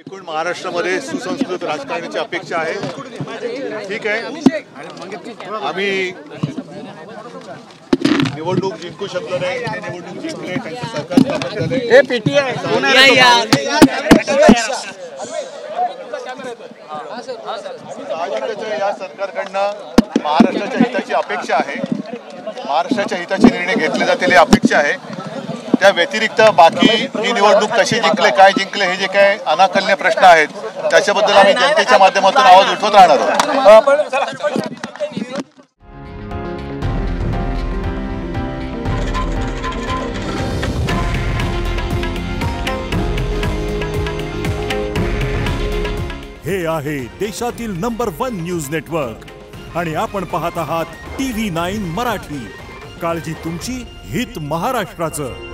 एकूण महाराष्ट्रामध्ये सुसंस्कृत राजकारणाची अपेक्षा आहे। ठीक आहे, आम्ही निवडणूक जिंकू शकलो नाही, निवडणूक जिंकले, त्यांचं सरकार स्थापन झाले। या सरकारकडनं महाराष्ट्राच्या हिताची अपेक्षा आहे, महाराष्ट्राच्या हिताचे निर्णय घेतले जातील ही अपेक्षा आहे। त्या व्यतिरिक्त बाकी ही निवडणूक कशी जिंकले, काय जिंकले, हे जे काय अनाकलनीय प्रश्न आहेत त्याच्याबद्दल आम्ही जनतेच्या माध्यमातून आवाज उठवत राहणार आहोत। हे आहे देशातील नंबर 1 न्यूज नेटवर्क आणि आपण पाहत आहात TV9 मराठी। काळजी तुमची, हित महाराष्ट्राचं।